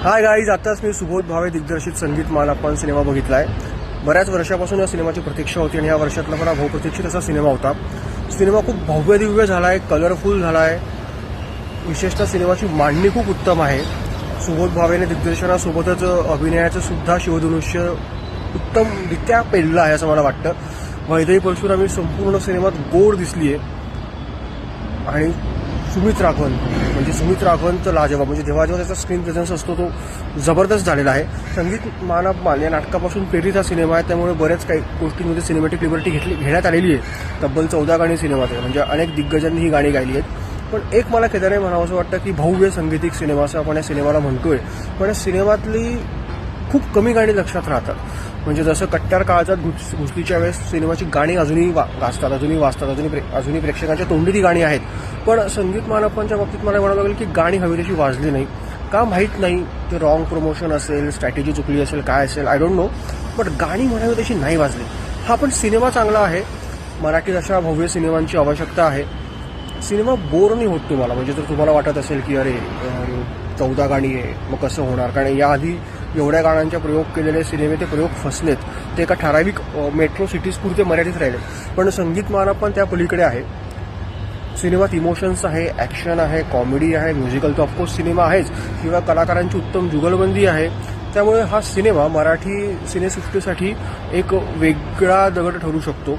Hi guys, आताच मी सुबोध भावे दिग्दर्शित संगीत मालापन सिनेमा बघितला आहे। बऱ्याच वर्षापासून या सिनेमाची प्रतीक्षा होती आणि या वर्षातला पण बहुप्रतीक्षित असा सिनेमा होता। सिनेमा खूप भव्य दिव्य झाला आहे, कलरफुल झाला आहे। विशेषतः सिनेमाची मांडणी खूप उत्तम आहे। सुबोध भावेने दिग्दर्शनासोबतच अभिनयाचं सुद्धा शिवधनुष्य उत्तमरित्या पेललं आहे असं मला वाटतं। वैदेही परशुरामी संपूर्ण सिनेमात गोड दिसली आहे आणि सुमित राघवन तर लाजवाब, म्हणजे जेव्हा जेव्हा त्याचा स्क्रीन प्रेझेन्स असतो तो जबरदस्त झालेला आहे। संगीत मानपमान या नाटकापासून प्रेरित हा सिनेमा आहे, त्यामुळे बऱ्याच काही गोष्टींमध्ये सिनेमॅटिक लिबर्टी घेण्यात आलेली आहे। तब्बल 14 गाणी सिनेमात आहे, म्हणजे अनेक दिग्गजांनी ही गाणी गायली आहेत। पण एक मला खेदाने म्हणावं असं वाटतं की भव्य संगीतिक सिनेमा असं आपण या सिनेमाला म्हणतोय, पण या सिनेमातली खूप कमी गाणी लक्षात राहतात। म्हणजे जसं कट्ट्यार काळात घुसलीच्या वेळेस सिनेमाची गाणी अजूनही वाजतात, अजूनही प्रेक्षकांच्या तोंडी ती गाणी आहेत। पण संगीत मानपनच्या बाबतीत मला म्हणावं लागेल की गाणी हवी तशी वाजली नाही का माहीत नाही, ते रॉंग प्रमोशन असेल, स्ट्रॅटेजी चुकली असेल, काय असेल आय डोंट नो, बट गाणी म्हणावी तशी नाही वाजली। हा पण सिनेमा चांगला आहे, मराठीत अशा भव्य सिनेमांची आवश्यकता आहे। सिनेमा बोर नाही होत तुम्हाला, म्हणजे जर तुम्हाला वाटत असेल की अरे 14 गाणी आहे मग कसं होणार, कारण याआधी एवढ्या गाण्यांचा प्रयोग केलेले सिनेमे ते प्रयोग फसलेत, ते एका ठराविक मेट्रो सिटीज पुरते मर्यादित राहिले। पण संगीत मानपन त्या पलीकडे आहे। सिनेमात इमोशन्स आहे, ॲक्शन आहे, कॉमेडी आहे, म्युझिकल तर ऑफकोर्स सिनेमा आहेच, किंवा कलाकारांची उत्तम जुगलबंदी आहे। त्यामुळे हा सिनेमा मराठी सिनेसृष्टीसाठी एक वेगळा दगड ठरू शकतो।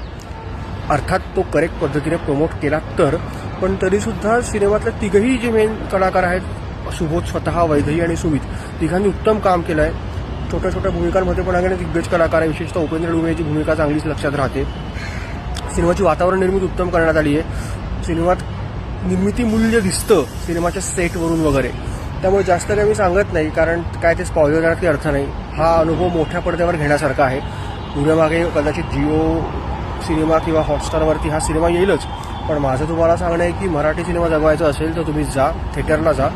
अर्थात तो करेक्ट पद्धतीने प्रमोट केला तर, पण तरीसुद्धा सिनेमातल्या तिघही जे मेन कलाकार आहेत, सुबोध स्वतः, वैदेही आणि सुमित, तिघांनी उत्तम काम केलं आहे। छोट्या छोट्या भूमिकांमध्ये पण अगदी दिग्गज कलाकार आहे, विशेषतः उपेंद्र डुंगेची भूमिका चांगलीच लक्षात राहते। सिनेमाची वातावरण निर्मिती उत्तम करण्यात आली आहे। सिनेमात निर्मिती मूल्य दिसतं सिनेमाच्या सेटवरून वगैरे, त्यामुळे जास्त काही मी सांगत नाही, कारण काय ते स्पॉइलर करण्यात काही अर्थ नाही। हा अनुभव मोठ्या पडद्यावर घेण्यासारखा आहे। उद्यामागे कदाचित जिओ सिनेमा किंवा हॉटस्टारवरती हा सिनेमा येईलच, पण माझं तुम्हाला सांगणं आहे की मराठी सिनेमा जगवायचा असेल तर तुम्ही जा, थिएटरला जा,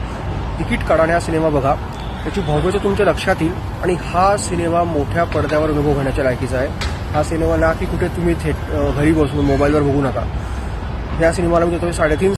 तिकीट काढा आणि हा सिनेमा बघा। त्याची भव्यता तुमच्या लक्षात येईल आणि हा सिनेमा मोठ्या पडद्यावर अनुभव घेण्याच्या लायकीचा आहे। हा सिनेमा ना की कुठे तुम्ही घरी बसून मोबाईलवर बघू नका। या सिनेमाला मी देतोय 3.5